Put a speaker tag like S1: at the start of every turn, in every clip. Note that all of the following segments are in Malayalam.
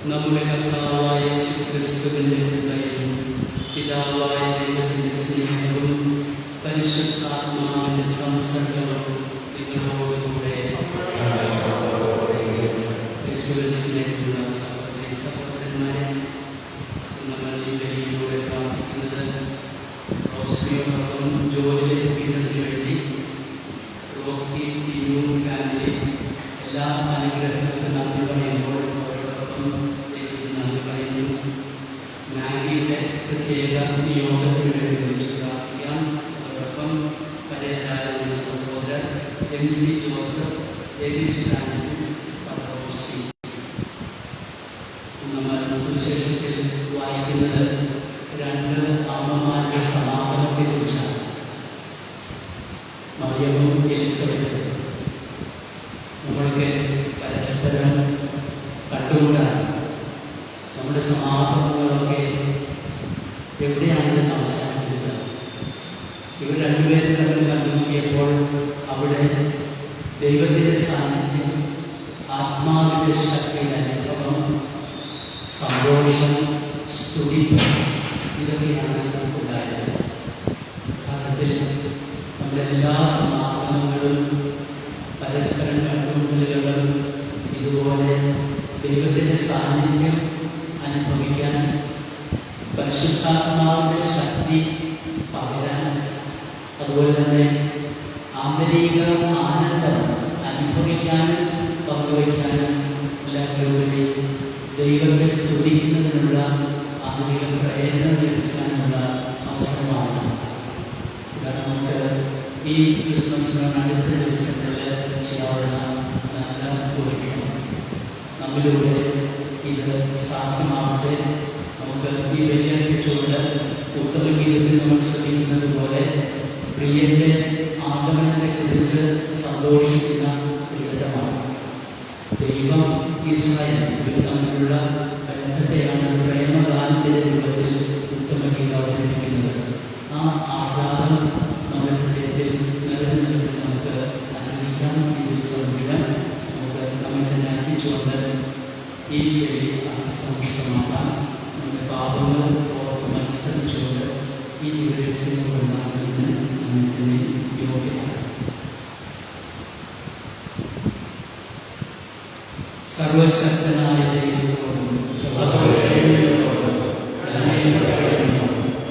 S1: നമ്മുടെ കർത്താവായ യേശുക്രിസ്തുവിന്റെ കൃപയും പിതാവായ ദൈവത്തിന്റെ സ്നേഹവും പരിശുദ്ധാത്മാവിന്റെ സംസർഗവും നിങ്ങളോടുകൂടെ സ്നേഹമുള്ള സഹോദരി സഹോദരന്മാരെ, നമ്മൾ ഈ വരിയിലൂടെ പ്രാർത്ഥിക്കുന്നത് റോസ്ലിയോടൊപ്പം ജോലി ലഭിക്കുന്നതിന് വേണ്ടി റോക്കി ടീമും ഫാമിലി എല്ലാ അനുഗ്രഹങ്ങൾക്കും നന്ദി പറയുമ്പോൾ അവരോടൊപ്പം നന്ദി പറയുന്നു. മാഗിയുടെ പ്രത്യേക നിയോഗത്തിന് വേണ്ടി വിളിച്ച് പ്രാർത്ഥിക്കാം. അതോടൊപ്പം പരേതരായ ഒരു സഹോദരൻ MC ജോസഫ്, ABC ഫ്രാൻസിസ്, നമ്മൾ സുവിശേഷത്തിൽ വായിക്കുന്നത് രണ്ട് അമ്മമാരുടെ സമാപനത്തെക്കുറിച്ചാണ്. മറിയവും എലിസബത്തും നമ്മൾക്ക് പരസ്പരം കണ്ടുകൊണ്ടാണ് നമ്മുടെ സമാപനങ്ങളൊക്കെ എവിടെയാണ് അവസാനിക്കുന്നത്. ഇവർ രണ്ടുപേരും തമ്മിൽ കണ്ടുമുട്ടിയപ്പോൾ അവിടെ ദൈവത്തിൻ്റെ സാന്നിധ്യം, ആത്മാവിൻ്റെ ശക്തിയുടെ അനുഭവം, സന്തോഷം, സ്തുതി, ഇതൊക്കെയാണ് ഉണ്ടായത്. യഥാർത്ഥത്തിൽ നമ്മുടെ എല്ലാ സമാപനങ്ങളും പരസ്പരം കണ്ടുമുട്ടലുകളും ഇതുപോലെ ദൈവത്തിൻ്റെ സാന്നിധ്യം അനുഭവിക്കാൻ, പരിശുദ്ധാത്മാവിൻ്റെ ശക്തി പകരാൻ, അതുപോലെ തന്നെ ആന്തരിക ആനന്ദം അനുഭവിക്കാനും പങ്കുവയ്ക്കാനും എല്ലാവരോടുകൂടി ദൈവത്തെ സ്തുതിക്കുന്നതിനുള്ള ആന്തരിക പ്രേരണ ലഭിക്കാനുള്ള അവസരമാണ്. നമുക്ക് ഈ ക്രിസ്മസിനോട് അടുത്ത ദിവസങ്ങളിൽ ചെയ്യാവുന്ന നല്ല ഒരുക്കണം. നമ്മളിലൂടെ ഇത് സാധ്യമാവട്ടെ. നമുക്ക് ഈ വെള്ളിയാഴ്ചയോട് ഉത്തമഗീതത്തിൽ നമ്മൾ ശ്രദ്ധിക്കുന്നത് പോലെ പ്രിയന്റെ ആഗമനത്തെക്കുറിച്ച് സന്തോഷിക്കുന്ന പ്രിയതമാണ്. ദൈവം ഇസ്രായേൽ തമ്മിലുള്ള ബന്ധത്തെയാണ് പ്രേമഗാനത്തിൻ്റെ രൂപത്തിൽ ഉത്തമഗീത അവതരിപ്പിക്കുന്നത്. ആ ആഹ്ലാദം നമ്മുടെ ഹൃദയത്തിൽ നിലനിൽക്കുന്നത് നമുക്ക് അനുഭവിക്കാം. ഈ ദിവസം മുഴുവൻ നമുക്ക് നമ്മെ തന്നെ അർപ്പിച്ചുകൊണ്ട് ഈ വഴി സമ്പുഷ്ടമാക്കാം. നമ്മുടെ പാപങ്ങൾ ഓർത്ത് മത്സരിച്ചുകൊണ്ട് ഈ ദിവസങ്ങളുണ്ടാകുന്നതിന് നമ്മെ തന്നെ യോഗ്യമാണ്. സർവശക്തനായ ദൈവത്തോടും സഹോദരങ്ങളോടും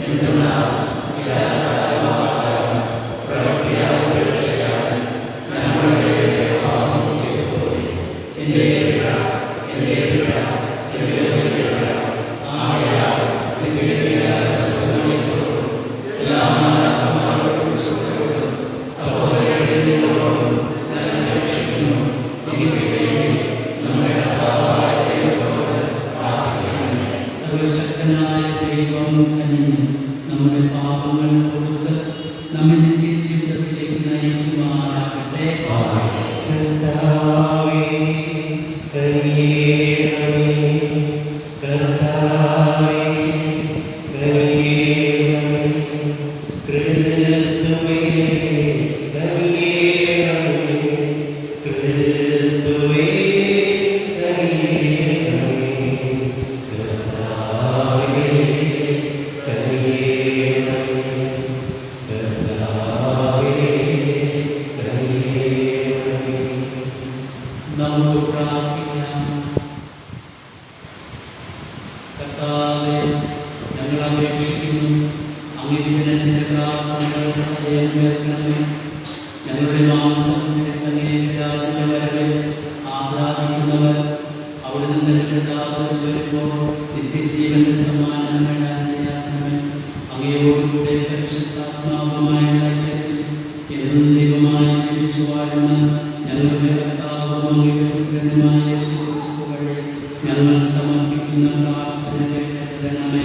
S1: എന്തെന്നാൽ വിചാരപരമാകാനും പ്രവൃത്തിയാൽ ഉപേക്ഷയാലും ഞങ്ങളുടെ പാപം ചെയ്തുപോയി. എൻ്റെ ആകയാൽ നിത്യവിധിയായ സസമയത്തോടും എല്ലാ ആത്മാക്കളോടും സഹോദരങ്ങളോടും ഞാൻ അപേക്ഷിക്കുന്നു. എനിക്ക് സർവശക്തനായ ദൈവം നമ്മുടെ പാപങ്ങൾ കൊടുത്ത് നമ്മെ നിത്യജീവിതത്തിലേക്ക് നയിക്കുവാനാകട്ടെ.
S2: കർത്താവേ കനിയേണമേ, കർത്താവേ കനിയേണമേ, ക്രിസ്തുവേ കനിയേണമേ, ക്രിസ്തുവേ കനിയേണമേ, കർത്താവേ കനിയേണമേ, കർത്താവേ
S1: നിന്റെ പ്രാർത്ഥനകൾ സ്വയം കേൾക്കണമേ. ഞങ്ങളുടെ മാംസം പിടിച്ചങ്ങേതിന്റെ വരവിൽ ആഹ്ലാദിക്കുന്നവർ അവിടുന്ന് നിന്റെ താപത്തിൽ വരുമ്പോൾ നിത്യജീവന്റെ സമ്മാനം നേടാനിടയാക്കണമേ. അങ്ങയോടുകൂടെ പരിശുദ്ധാത്മാവുമായ ഐക്യത്തിൽ എന്നും ദൈവമായി ജീവിച്ചു വാഴുന്ന ഞങ്ങളുടെ കർത്താവും അങ്ങയുടെ പുത്രനുമായ യേശു ക്രിസ്തു വഴി ഞങ്ങൾ സമർപ്പിക്കുന്ന പ്രാർത്ഥന കേൾക്കണമേ.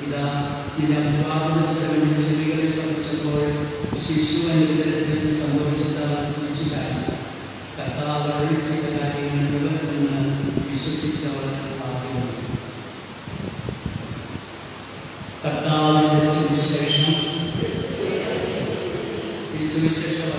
S2: ഇതാ നിന്റെ അഭിവാദന സ്വരം ചെവികളിൽ പതിച്ചപ്പോൾ
S1: ശിശു അനുഗ്രഹത്തിൽ സന്തോഷത്താൽ ചാടി കർത്താവ് അരുളി ചെയ്ത കാര്യങ്ങൾ നിവർത്തുമെന്ന് വിശ്വസിച്ചവർ ഭാഗ്യവാന്മാർ. കർത്താവിന്റെ സുവിശേഷം. ഈ സുവിശേഷം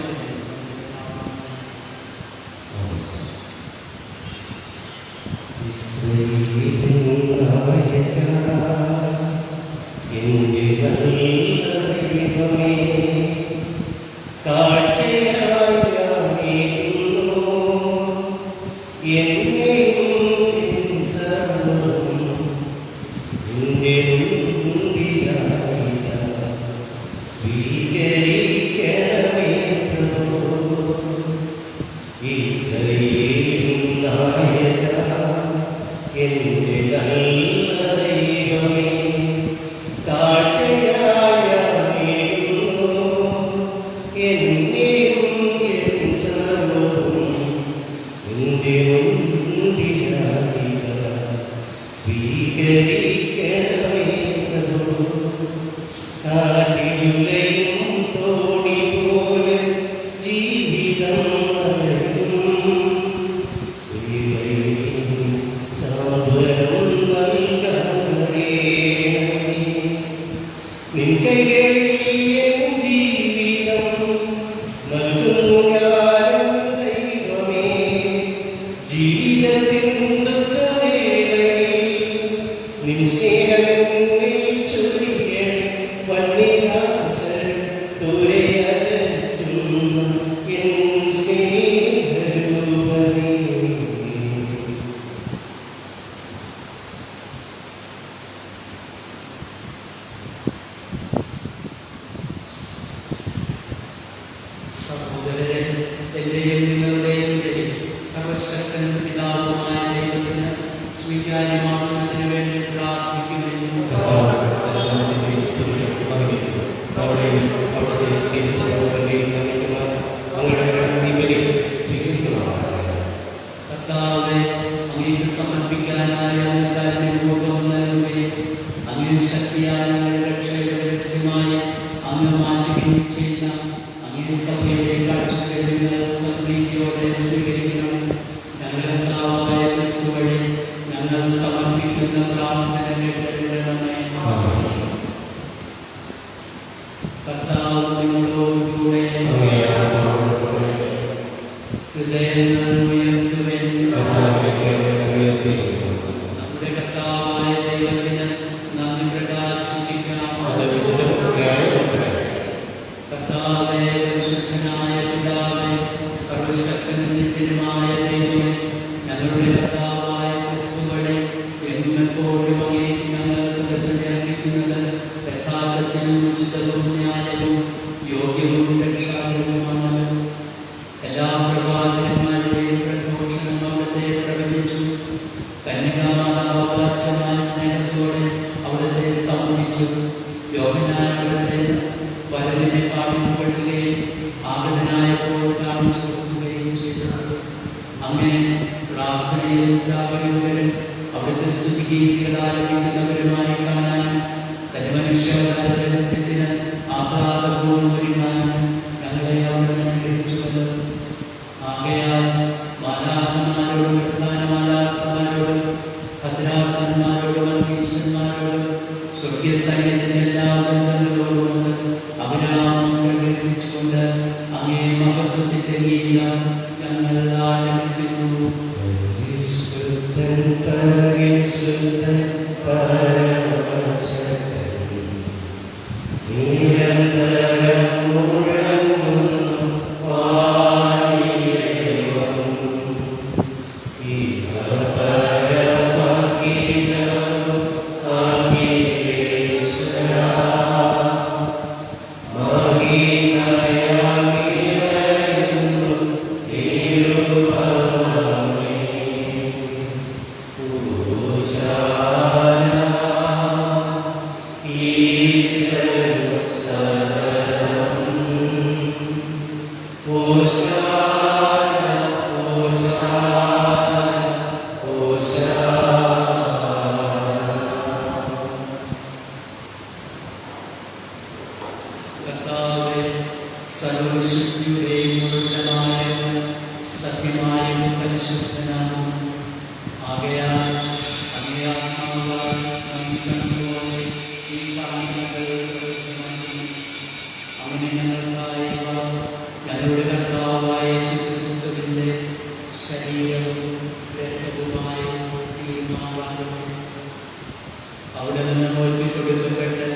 S1: സർവശക്തിയുടെയും ഉറവിടമായ സത്യമായും പരിശുദ്ധനാകുന്നു. ആകയാൽ അങ്ങേ ആത്മാവാൽ നന്ദിയോടെ ഈ പ്രാർത്ഥനകൾ അങ്ങനെ ഞങ്ങൾക്കായി ഞങ്ങളുടെ കർത്താവായ യേശുക്രിസ്തുവിന്റെ ശരീരവും രക്തവുമായ തീരുമാനമാകുന്നു. അവിടെ നിന്ന് മോചിപ്പിക്കപ്പെട്ട്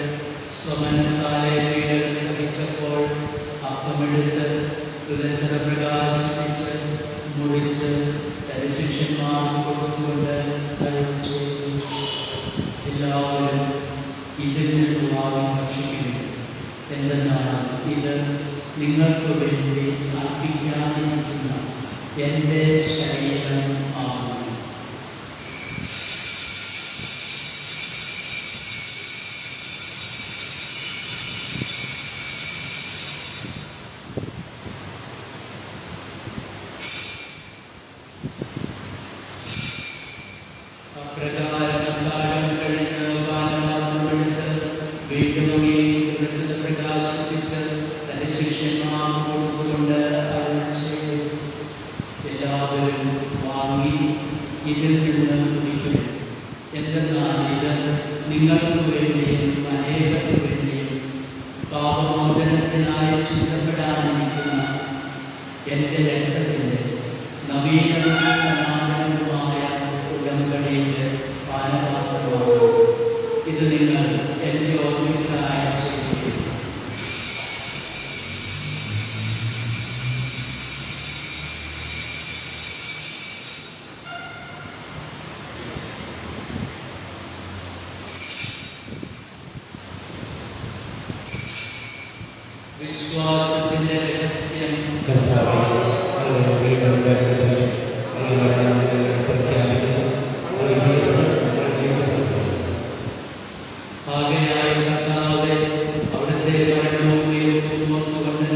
S1: സ്വമനസാലെ പീഡകൾ സഹിച്ചപ്പോൾ അപ്പമെടുത്ത് ഹൃദയത്തിൽ പ്രകാശിപ്പിച്ച് മുറിച്ച് തന്റെ ശിഷ്യന്മാർക്ക് കൊടുത്തുകൊണ്ട് അരുളി ചെയ്തു, എല്ലാവരും ഇതിൽ നിന്ന് വാങ്ങി ഭക്ഷിക്കുന്നു. എന്തെന്നാൽ ഇത് നിങ്ങൾക്ക് വേണ്ടി അർപ്പിക്കാനിരിക്കുന്ന എൻ്റെ ശരീരം ആകുന്നു. അപ്രകാരം കാലം കഴിഞ്ഞ് പാനപാത്രമെടുത്ത് വീണ്ടും ഹൃദയത്തിൽ പ്രകാശിപ്പിച്ച് തന്റെ ശിഷ്യന്മാർക്ക് കൊടുത്തുകൊണ്ട് അരുളി ചെയ്തു, എല്ലാവരും വാങ്ങി ഇതിൽ നിന്ന് കുടിക്കുന്നു. എന്തെന്നാൽ ഇത് നിങ്ങൾക്ക് വേണ്ടിയും അനേകർക്ക് വേണ്ടിയും പാപമോചനത്തിനായി ചിന്തപ്പെടാനിരിക്കുന്ന എൻ്റെ രക്തത്തിൻ്റെ നവീനവും സമാനവുമായ ഉടമ്പടിയുടെ പാനപാത്രമാണ്. ഇത് നിങ്ങൾ എൻ്റെ ഓർമ്മയ്ക്കായി ചെയ്യുക. വിശ്വാസത്തിന്റെ രഹസ്യം ആകയാൽ കർത്താവേ, അവിടുത്തെ മരണവും ഉയർപ്പും ഓർത്തുകൊണ്ട്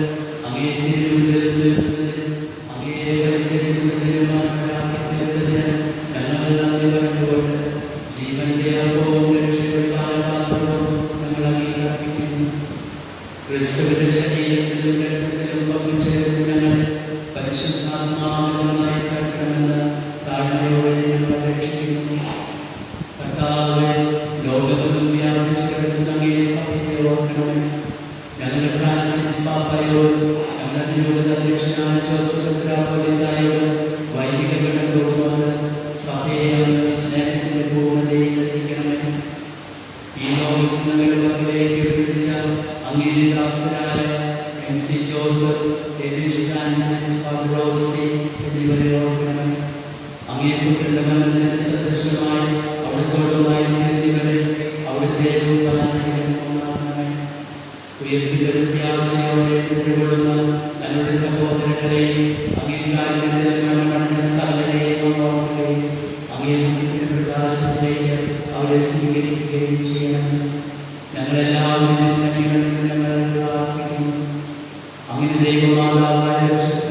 S1: അങ്ങയെ തിരുമുൻപിൽ അങ്ങയെ പരിചരിക്കുന്നതിനും ആരാധിക്കുന്നതിന് ഞങ്ങൾ നന്ദി പറഞ്ഞുകൊണ്ട് ജീവന്റെ അപ്പവും രക്ഷയുടെ പാനപാത്രവും ഞങ്ങൾ അംഗീകരിക്കുന്നു. ക്രിസ്തുവിന്റെ ശരീരത്തിലും രക്തത്തിലും പങ്കുചേർന്ന് ഞങ്ങൾ പരിശുദ്ധാത്മാവിനുമായി ചേർക്കണമെന്ന് താഴ്മയോടെ ഞങ്ങൾ അപേക്ഷിക്കുന്നു. കർത്താവേ, ലോകത്തിലും വ്യാപിച്ചു കിടക്കുന്ന അങ്ങയുടെ സഭയെ ഓർക്കണമേ. ഞങ്ങളുടെ ഫ്രാൻസിസ് പാപ്പയോട്, ഞങ്ങളുടെ അതിരൂപത അധ്യക്ഷനായ ജോസഫ് മെത്രാപ്പൊലീത്തായോട്, വൈദിക ഗണത്തോടുമാണ് സഭയെ അങ്ങ് സ്നേഹത്തിന്റെ പൂർണ്ണതയിൽ എത്തിക്കണമേ. ഈ ലോകത്തിൽ ഞങ്ങളുടെ മക്കളിലേക്ക് പിടിച്ച അങ്ങേ ദാസരായ MC ജോസഫ്, എലിസ് ഫ്രാൻസിസ്, പൗലോസി എന്നിവരെ ഓർക്കണമേ. അങ്ങേ പുത്രന്റെ മരണത്തിന് സദൃശമായി അവിടുത്തോടുമായി തീർന്നവരെ അവിടുത്തെ ഉയർത്തിവരുത്തിയാശയോടെ എതിർകൊള്ളുന്ന ഞങ്ങളുടെ സഹോദരങ്ങളെയും അങ്ങേ കാരുണ്യത്തിൽ സകലരെയും ഓർക്കുകയും അങ്ങേ മുഖത്തിന്റെ പ്രകാശത്തിലേക്ക് അവരെ സ്വീകരിക്കുകയും ചെയ്യണം. ഞങ്ങളെല്ലാവരും ഞങ്ങൾ പ്രാർത്ഥിക്കുന്നു. അങ്ങനെ ദൈവമാതാവായ പരിശുദ്ധ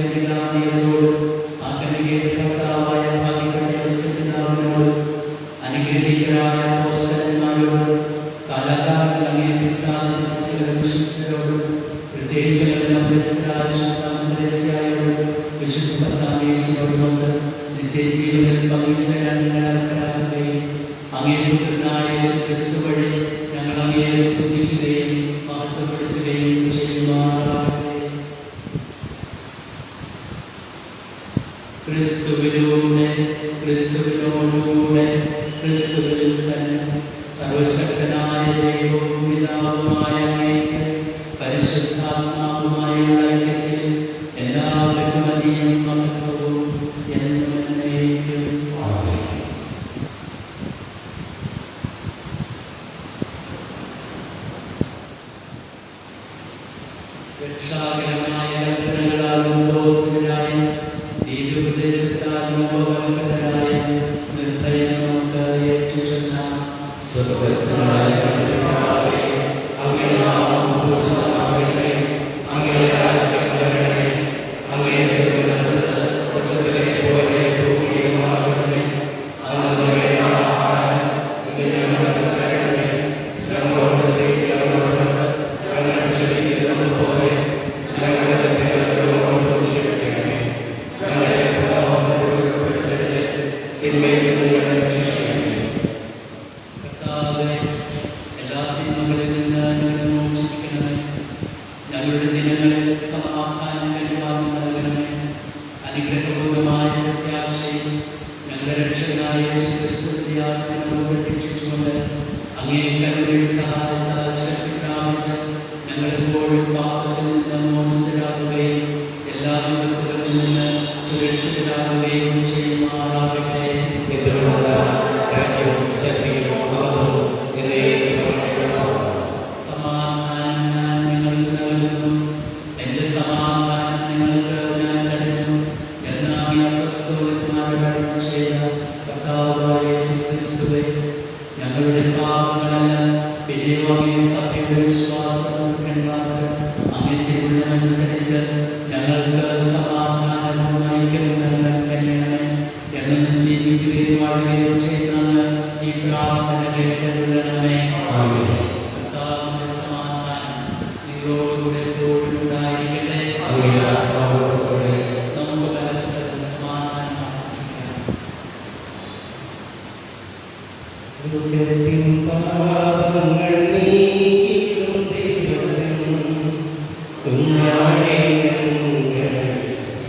S1: ആ കന്യകയുടെ കർത്താവായ ഭാഗ്യപ്പെട്ട അനുഗ്രഹീതരായ അപ്പോസ്തലന്മാരോട്, കാലാകാലം അങ്ങയെ പ്രസാദിച്ച സകല വിശുദ്ധരോടും, പ്രത്യേകിച്ച് ഞങ്ങളുടെ മധ്യസ്ഥരായ വിശുദ്ധ അന്ത്രേസ്യായോടും വിശുദ്ധ പത്താമേശ്വരോടുമൊത്ത് നിത്യജീവനിൽ പങ്കുചേരാൻ ഞങ്ങൾ അർഹരാകുകയും അങ്ങേ പുത്രനായ യേശുക്രിസ്തു വഴി ഞങ്ങൾ അങ്ങയെ സ്തുതിക്കുകയും മഹത്വപ്പെടുത്തുകയും ചെയ്യുമാറാകട്ടെ. ക്രിസ്തുവിലൂടെ, ക്രിസ്തുവിനോടുകൂടെ, ക്രിസ്തുവിൽ തന്നെ സർവശക്തനായ ദൈവവും പിതാവുമായ അങ്ങേക്ക് പരിശുദ്ധാത്മാവുമായുള്ള ഐക്യത്തിൽ എല്ലാ ബഹുമതിയും മഹത്വവും എന്നും എന്നേക്കും. രക്ഷാകരമായ കൽപ്പനകളാലും ബോധനരായും ദീർഘോപദേശത്താലും ഉപകൽപ്പനരായ നിർഭയം നമുക്ക് ഏറ്റുചൊല്ലാം. സ്വർഗ്ഗസ്ഥനായ പിതാവേ, അങ്ങയുടെ നാമം പൂജിതമാകണമേ. അങ്ങയുടെ രാജ്യം വരണമേ. അങ്ങയുടെ തിരുമനസ്സ് സ്വർഗ്ഗത്തിലെ പോലെ ഭൂമിയിലുമാകണമേ. അന്നു വേണ്ട ആഹാരം ഇന്ന് ഞങ്ങൾക്ക് തരണമേ. ഞങ്ങളോട് തെറ്റിച്ചവരോട് ഞങ്ങൾ ക്ഷമിക്കുന്നത് പോലെ ഞങ്ങളുടെ സമാധാനം നൽകണമേ. അനുഗ്രഹപൂർവമായ പ്രത്യാശയും ഞങ്ങളുടെ രക്ഷകനായ യേശുക്രിസ്തുവിന്റെ ആത്മാവിനെ പ്രതീക്ഷിച്ചുകൊണ്ട് അങ്ങേ കരുണയുടെ സഹായത്താൽ ശക്തി പ്രാപിച്ച് ഞങ്ങളെപ്പോഴും പാപത്തിൽ നിന്ന് മോചിതരാകുകയും എല്ലാ വിപത്തുകളിൽ നിന്ന് സുരക്ഷിതരാകുകയും ചെയ്യുമാറാകട്ടെ. സമാധാനം ഞാൻ നിങ്ങൾക്ക് നൽകുന്നു, എന്റെ സമാധാനം നിങ്ങൾക്ക് ഞാൻ തരുന്നു എന്ന് അങ്ങ് അപ്പോസ്തലന്മാരോട് അരുളി ചെയ്ത കർത്താവായ യേശുക്രിസ്തുവേ, ഞങ്ങളുടെ പാപങ്ങളെല്ലാം പിന്നെയും സഭയുടെ വിശ്വാസങ്ങൾക്ക് അങ്ങനത്തെ ഉള്ളതനുസരിച്ച് ഞങ്ങൾക്ക് സമാധാനവും ഐക്യവും നൽകാൻ കഴിയണമേ. എന്നും ജീവിക്കുകയും വാഴുകയും ചെയ്യുന്ന ഈ പ്രാർത്ഥന കേട്ടുകൊള്ളണമേ. കർത്താവിന്റെ സമാധാനം നിങ്ങളോടുകൂടെ എപ്പോഴും ഉണ്ടായിരിക്കട്ടെ. നമുക്ക് പരസ്പരം സമാധാനം ആശംസിക്കാം.
S2: പാപങ്ങൾ നീക്കിയിടും ദൈവം കുഞ്ഞാടേ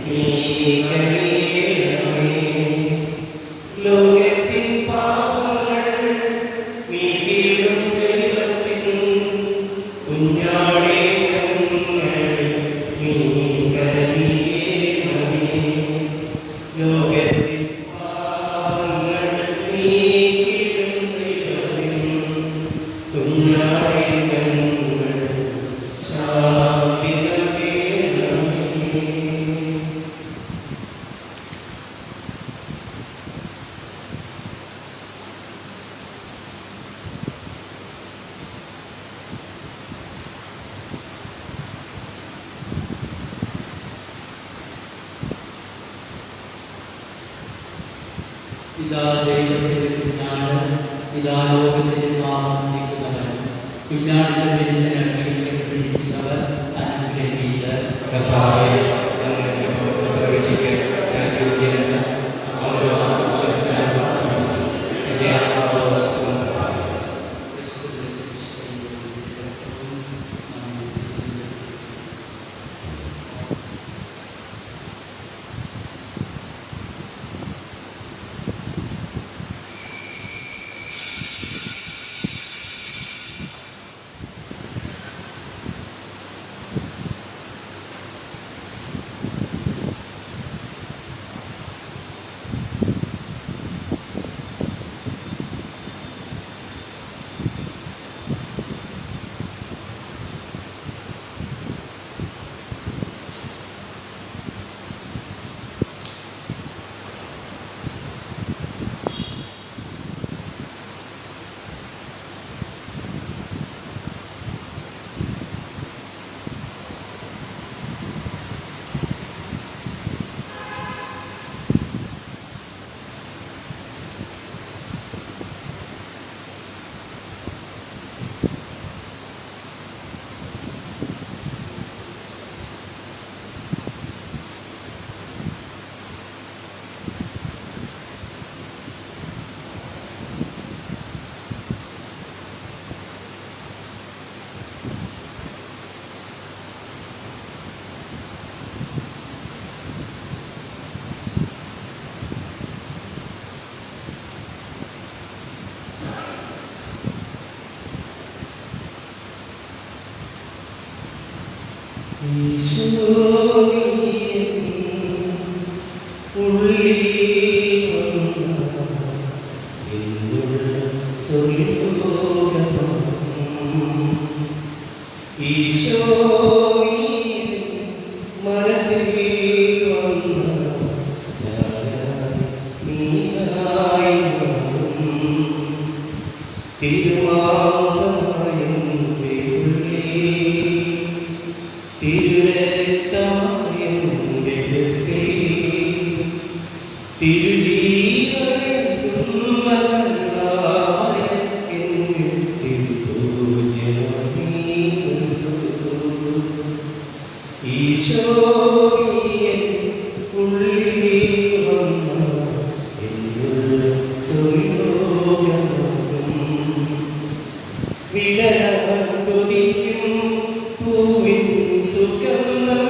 S2: നീ കനിയണമേ. ലോകത്തിൻ പാപങ്ങൾ നീക്കിയിടും ദൈവത്തിൻ കുഞ്ഞാടേ നീ കനിയണമേ. ലോകത്തിൻ പാപങ്ങൾ നീക്കിയിടും ദൈവത്തിൻ കുഞ്ഞാടേ ശാന്തി നൽകണമേ.
S1: ഇതാ ദൈവത്തിന്റെ കുഞ്ഞാട്, ഇതാ ലോകത്തിന്റെ പാപം നീക്കുന്നവൻ. കുഞ്ഞാടിന്റെ വിരുന്നിന് ക്ഷണിക്കപ്പെട്ടിരിക്കുന്നവർ അനുഗ്രഹീതർ.
S2: കർത്താവേ, ഞങ്ങളോട് പ്രവേശിക്കാൻ ഞാൻ യോഗ്യനല്ല. അങ്ങയുടെ വാക്ക് ഉച്ചരിച്ചാൽ മാത്രമേ എന്റെ ആത്മാവ് സമർപ്പിക്കൂ.
S3: വിടരാൻ കൊതിക്കും പൂവിൻ സുഗന്ധം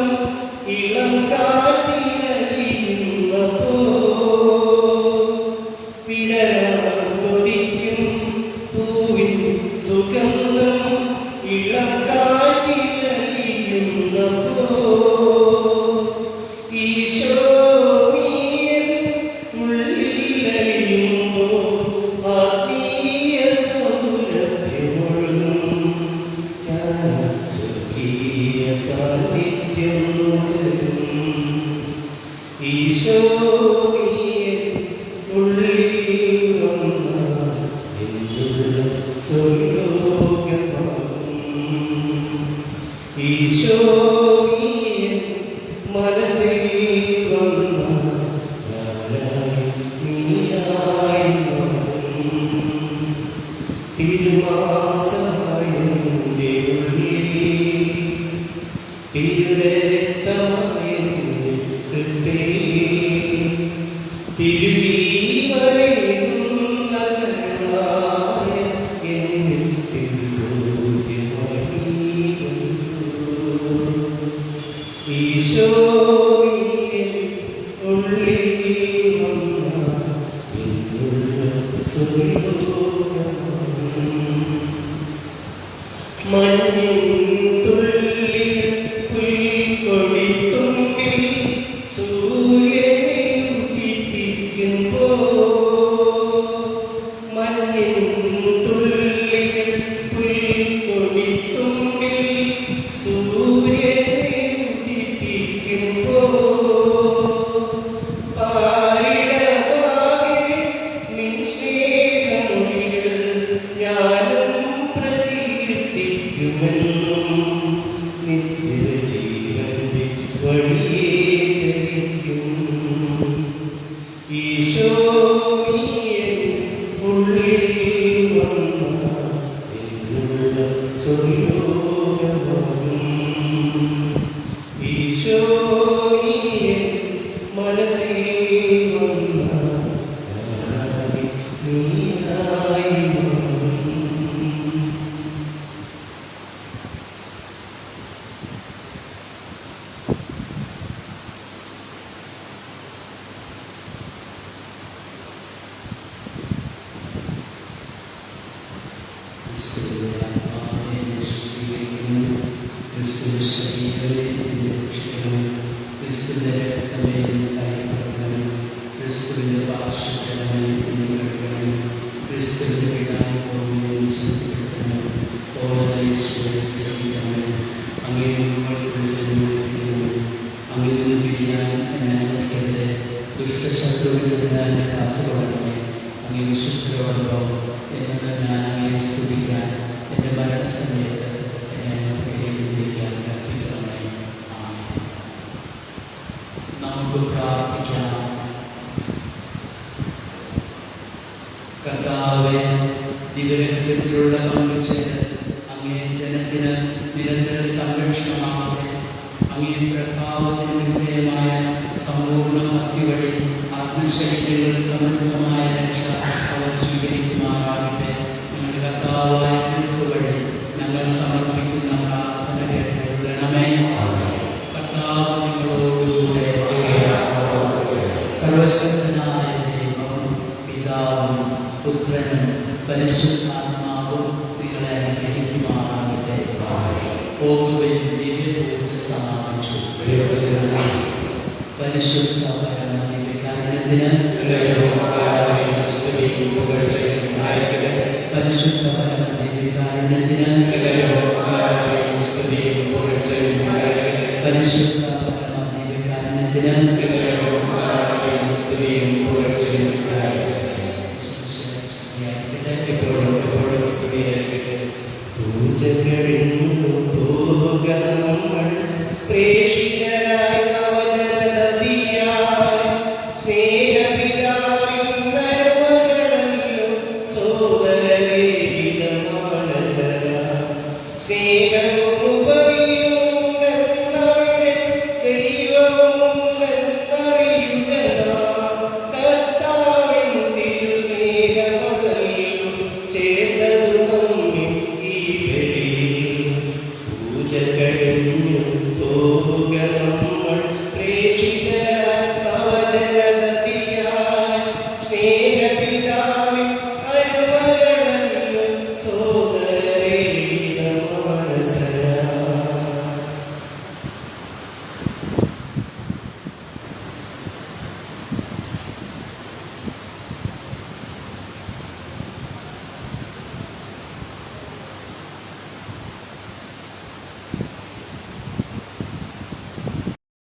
S3: സ്നേഹവും ഉപരിയുണ്ടെന്നവിടെ ദൈവവും